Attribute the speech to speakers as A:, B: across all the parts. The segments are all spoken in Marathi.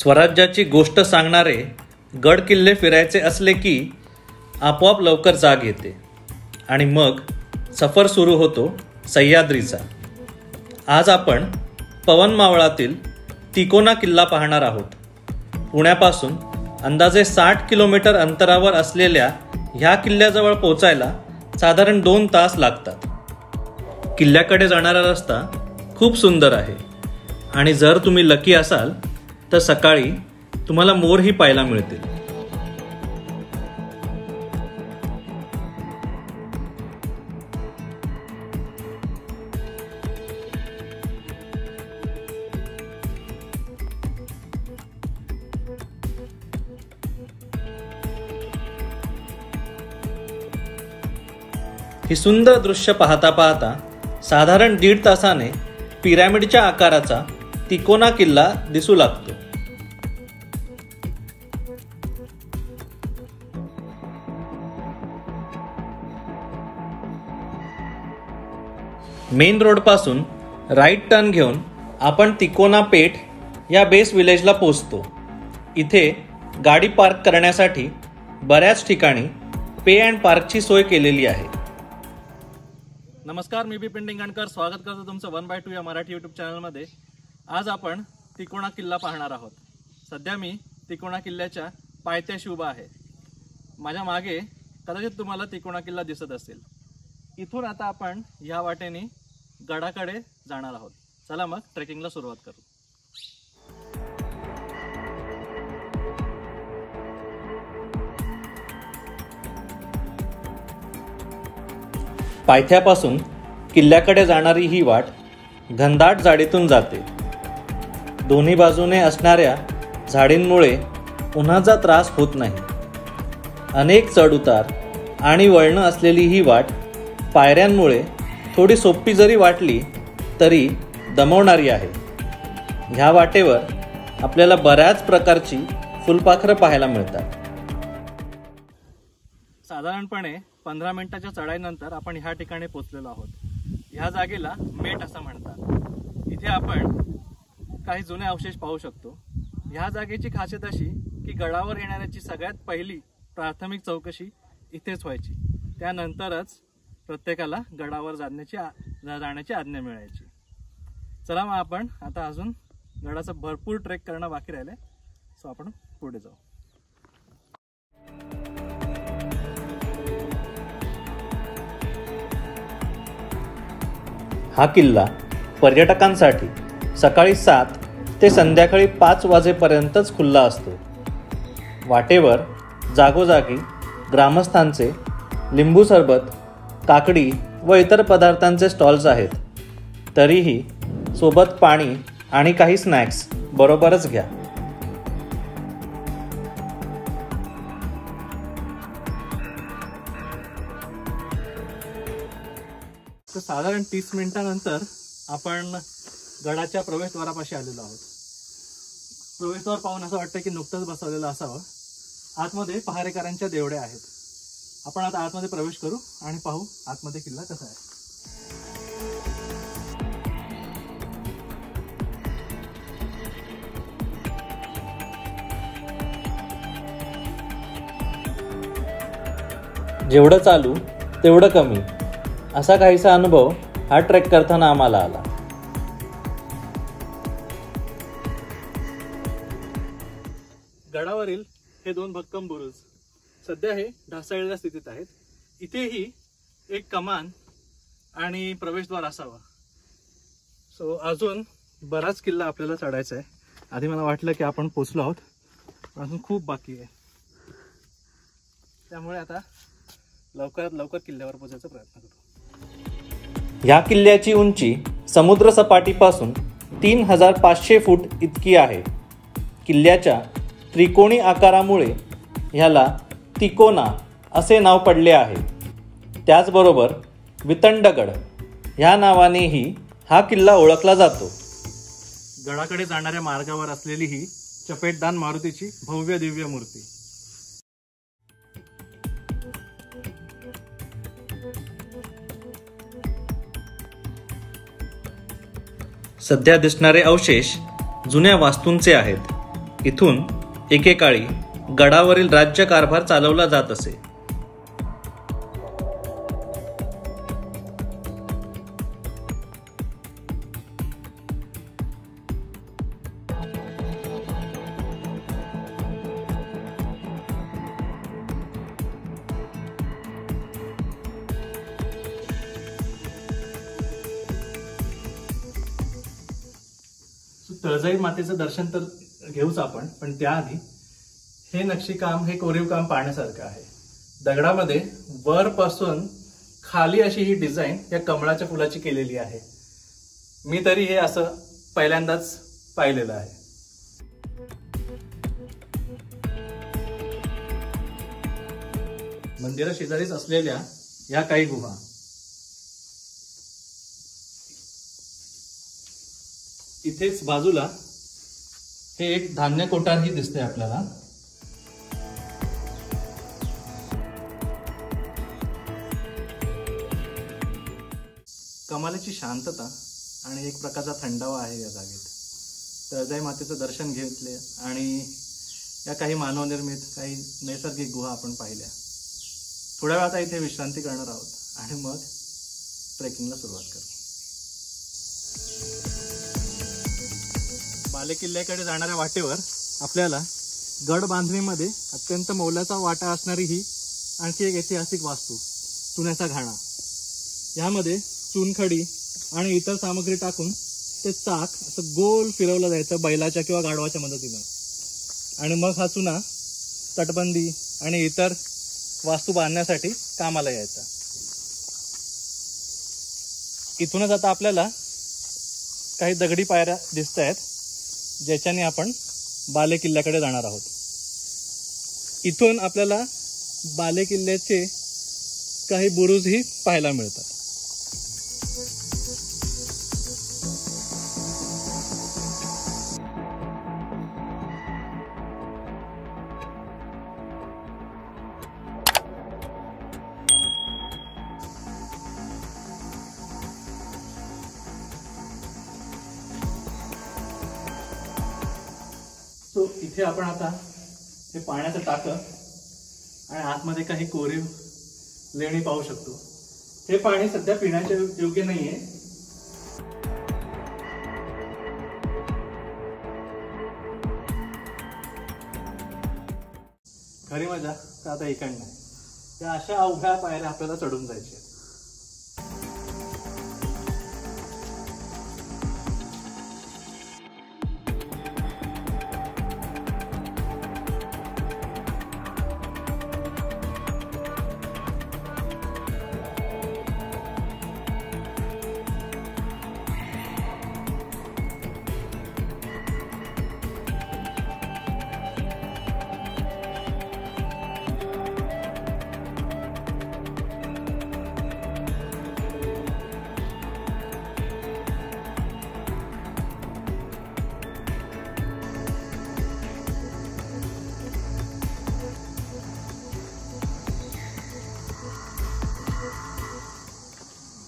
A: स्वराज्याची गोष्ट सांगणारे गड किल्ले फिरायचे असले की आपोआप लवकर जाग येते आणि मग सफर सुरू होतो सह्याद्रीचा। आज आपण पवन मावळातील तिकोना किल्ला पाहणार आहोत। पुण्यापासून अंदाजे 60 किलोमीटर अंतरावर असलेल्या ह्या किल्ल्याजवळ पोहोचायला साधारण 2 तास लागतात। किल्ल्याकडे जाणारा रस्ता खूप सुंदर आहे आणि जर तुम्ही लकी असाल तर सकाळी तुम्हाला मोरही पाहायला मिळतील। ही सुंदर दृश्य पाहता पाहता साधारण 1.5 तासाने पिरॅमिडच्या आकाराचा तिकोना किल्ला दिसू लागतो। मेन रोड पासून राईट टर्न घेऊन आपण तिकोना पेठ या बेस विलेजला पोहोचतो। इथे गाडी पार्क करण्यासाठी बऱ्याच ठिकाणी पे अँड पार्कची सोय केलेली आहे। नमस्कार, मी बिपिन डिंगणकर स्वागत करतो तुमचं 1/2 या मराठी यूट्यूब चॅनलमध्ये। आज आपण तिकोना किल्ला पाहणार आहोत। सध्या मी तिकोना किल्ल्याच्या पायथ्याशी उभा आहे। माझ्या मागे कदाचित तुम्हाला तिकोना किल्ला दिसत असेल। इथून आता आपण या वाटेने गडाकडे जाणार आहोत। चला मग ट्रेकिंगला सुरुवात करू। पायथ्यापासून किल्ल्याकडे जाणारी ही वाट घनदाट झाडीतून जाते। दोन्ही बाजूने असणाऱ्या झाडींमुळे उन्हाचा त्रास होत नाही। अनेक चढउतार आणि वळणं असलेली ही वाट पायऱ्यांमुळे थोडी सोपी जरी वाटली तरी दमवणारी आहे। ह्या वाटेवर आपल्याला बऱ्याच प्रकारची फुलपाखरं पाहायला मिळतात। साधारणपणे 15 मिनिटाच्या चढाईनंतर आपण ह्या ठिकाणी पोहोचलेलो आहोत। ह्या जागेला मेट असं म्हणतात। इथे आपण काही जुने अवशेष पाहू शकतो। ह्या जागेची खासियत अशी की गडावर येणाऱ्याची सगळ्यात पहिली प्राथमिक चौकशी इथेच व्हायची। त्यानंतरच प्रत्येकाला गडावर जाण्याची आज्ञा मिळायची। चला मग आपण आता अजून गडाचा भरपूर ट्रेक करणं बाकी राहिलंय, सो आपण पुढे जाऊ। हा किल्ला पर्यटकांसाठी सकाळी 7 ते संध्याकाळी 5 वाजेपर्यंतच खुल्ला असतो। वाटेवर जागोजागी ग्रामस्थांचे लिंबू सरबत, काकडी व इतर पदार्थांचे स्टॉल्स आहेत। तरीही सोबत पाणी आणि काही स्नॅक्स बरोबरच घ्या। तर साधारण 30 मिनिटांनंतर आपण गडाच्या प्रवेशद्वारापाशी आलेलो आहोत। प्रवेशद्वार पाहून असं वाटतं की नुकतंच बसवलेलं असावं। आतमध्ये पहारेकरांच्या देवड्या आहेत। आपण आता आतमध्ये प्रवेश करू आणि पाहू आतमध्ये किल्ला कसा आहे। जेवढं चालू तेवढं कमी असा काहीसा अनुभव हा ट्रेक करताना आम्हाला आला। गडावरील हे 2 भक्कम बुरुज सध्या हे ढासळलेल्या स्थितीत आहेत। इथेही एक कमान आणि प्रवेशद्वार असावा। सो अजून बराच किल्ला आपल्याला चढायचा आहे। आधी मला वाटलं की आपण पोचलो आहोत, पण अजून खूप बाकी आहे। त्यामुळे आता लवकरात लवकर किल्ल्यावर पोहोचायचा प्रयत्न करू। ह्या किल्ल्याची उंची समुद्र सपाटीपासून 3500 फूट इतकी आहे। किल्ल्याच्या त्रिकोणी आकारामुळे ह्याला तिकोना असे नाव पडले आहे। त्याचबरोबर वितंडगड ह्या नावानेही हा किल्ला ओळखला जातो। गडाकडे जाणाऱ्या मार्गावर असलेली ही चपेटदान मारुतीची भव्य दिव्य मूर्ती। सध्या दिसणारे अवशेष जुन्या वास्तूंचे आहेत। इथून एकेकाळी गडावरील राज्यकारभार चालवला जात असे. तळजाई मातेचं दर्शन तर घेऊच आपण, पण त्याआधी हे नक्षीकाम, हे कोरीव काम पाहण्यासारखं आहे. दगडामध्ये वरपासून खाली अशी ही डिझाईन या कमळाच्या फुलाची केलेली आहे. मी तरी हे असं पहिल्यांदाच पाहिलेलं आहे. मंदिरा शेजारीच असलेल्या या काही गुहा. इथेच बाजूला हे एक धान्य कोठारही दिसते आपल्याला. कमालीची शांतता आणि एक प्रकारचा थंडावा आहे या जागेत. तळजाई मातेचं दर्शन घेतले आणि या काही मानवनिर्मित, काही नैसर्गिक गुहा आपण पाहिल्या. थोड्या वेळात इथे विश्रांती करणार आहोत आणि मग ट्रेकिंगला सुरुवात करू. बालेकिल्ल्याकडे जाणाऱ्या वाटेवर आपल्याला गड बांधणीमध्ये अत्यंत मोलाचा वाटा असणारी ही आणखी एक ऐतिहासिक वास्तू, चुन्याचा घाणा. यामध्ये चुनखडी आणि इतर सामग्री टाकून ते चाक असं गोल फिरवलं जायचं बैलाच्या किंवा गाढवाच्या मदतीने, आणि मग हा चुना तटबंदी आणि इतर वास्तू बांधण्यासाठी कामाला यायचा. इथूनच आता आपल्याला काही दगडी पायऱ्या दिसत आहेत, ज्याच्याने आपण बालेकिल्ल्याकडे जाणार आहोत. इथून आपल्याला बालेकिल्ल्याचे काही बुरुजही पाहायला मिळतात. तो इथे आपण आता हे पाण्याचं टाकं आणि आतमध्ये काही कोरीव लेणी पाहू शकतो. हे पाणी सध्या पिण्याच्या योग्य नाहीये. खरी मजा तर आता इकडनं आहे. त्या अशा अवघ्या पायऱ्या आपल्याला चढून जायच्या.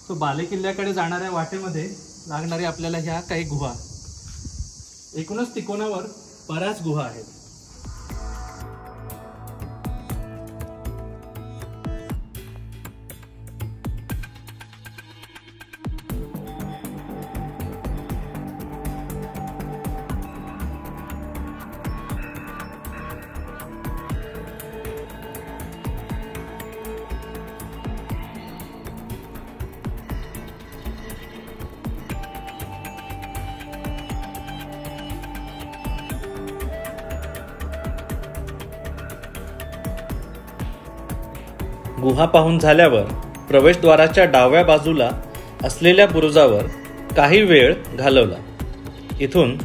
A: तो बालेकिल्ल्याकडे जाणाऱ्या वाटेमध्ये लागणारी आपल्याला ह्या काही गुहा. एकूणच तिकोनावर बऱ्याच गुहा आहेत. गुहा पाहून झाल्यावर प्रवेशद्वाराच्या डाव्या बाजूला असलेल्या बुरुजावर काही वेळ घालवला. इथून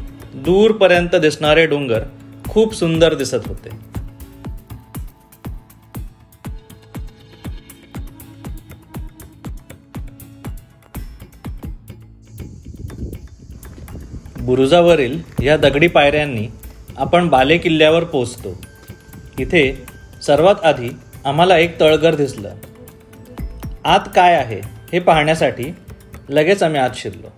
A: दूरपर्यंत दिसणारे डोंगर खूप सुंदर दिसत होते. बुरुजावरील या दगडी पायऱ्यांनी आपण बालेकिल्ल्यावर पोहोचतो. इथे सर्वात आधी आम्हाला एक तळघर दिसलं. आत काय आहे हे पाहण्यासाठी लगेच आम्ही आत शिरलो.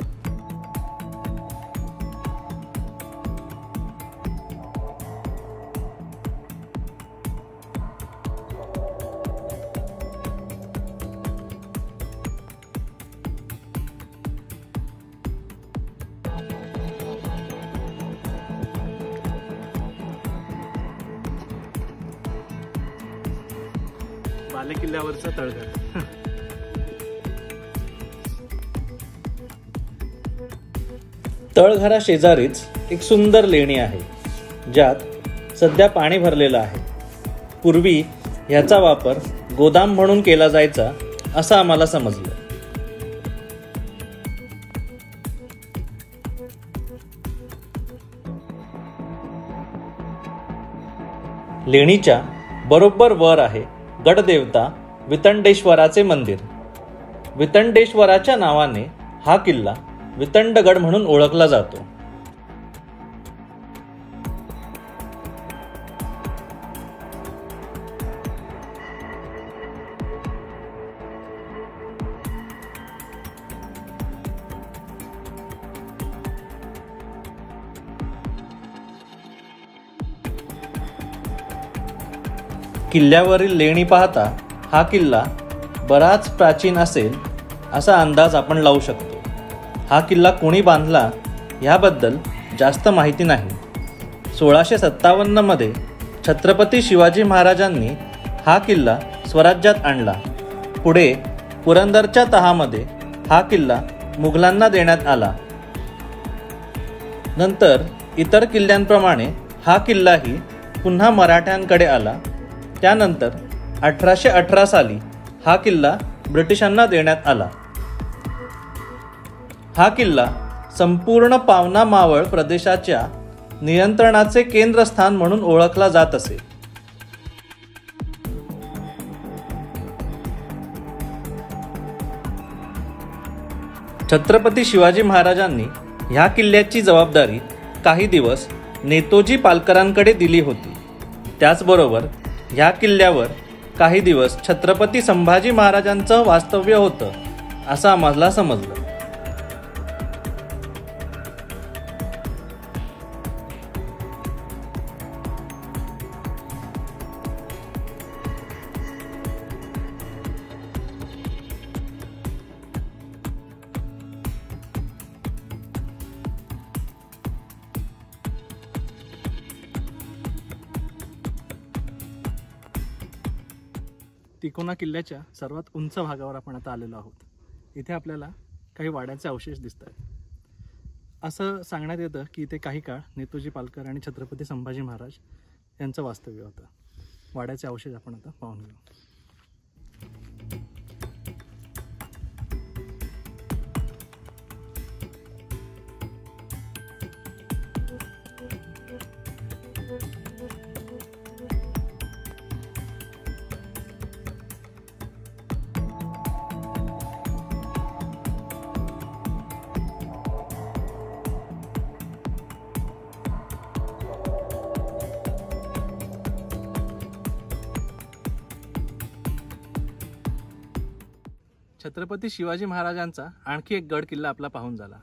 A: बाले किल्ल्यावरचं तळघर. तळघरा शेजारीच एक सुंदर लेणी आहे, ज्यात सध्या पाणी भरलेलं आहे. पूर्वी ह्याचा वापर गोदाम म्हणून केला जायचा असं आम्हाला समजलं. लेणीच्या बरोबर वर आहे गडदेवता वितंडेश्वराचे मंदिर. वितंडेश्वराच्या नावाने हा किल्ला वितंडगड म्हणून ओळखला जातो. किल्ल्यावरील लेणी पाहता हा किल्ला बराच प्राचीन असेल असा अंदाज आपण लावू शकतो. हा किल्ला कोणी बांधला ह्याबद्दल जास्त माहिती नाही. 1657 मध्ये छत्रपती शिवाजी महाराजांनी हा किल्ला स्वराज्यात आणला. पुढे पुरंदरच्या तहामध्ये हा किल्ला मुघलांना देण्यात आला. नंतर इतर किल्ल्यांप्रमाणे हा किल्लाही पुन्हा मराठ्यांकडे आला. त्यानंतर 1818 साली हा किल्ला ब्रिटिशांना देण्यात आला. हा किल्ला संपूर्ण पावना मावळ प्रदेशाच्या नियंत्रणाचे केंद्रस्थान म्हणून ओळखला जात असे. छत्रपती शिवाजी महाराजांनी ह्या किल्ल्याची जबाबदारी काही दिवस नेतोजी पालकरांकडे दिली होती. त्याचबरोबर ह्या किल्ल्यावर काही दिवस छत्रपती संभाजी महाराजांचं वास्तव्य होतं असं आम्हाला समजलं. तिकोना किल्ल्याच्या सर्वात उंच भागावर आपण आता आलेलो आहोत. इथे आपल्याला काही वाड्याचे अवशेष दिसत आहेत. असं सांगण्यात येतं की इथे काही काळ नेतोजी पालकर आणि छत्रपती संभाजी महाराज यांचं वास्तव्य होतं. वाड्याचे अवशेष आपण आता पाहून घेऊ. छत्रपती शिवाजी महाराजांचा आणखी एक गड किल्ला आपला पाहून झाला.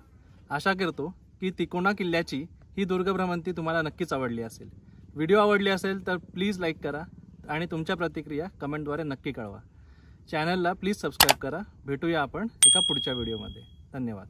A: आशा करतो की तिकोना किल्ल्याची ही दुर्गभ्रमंती तुम्हाला नक्कीच आवडली असेल. व्हिडिओ आवडली असेल तर प्लीज लाईक करा आणि तुमच्या प्रतिक्रिया कमेंटद्वारे नक्की कळवा. चॅनलला प्लीज सबस्क्राईब करा. भेटूया आपण एका पुढच्या व्हिडिओमध्ये. धन्यवाद.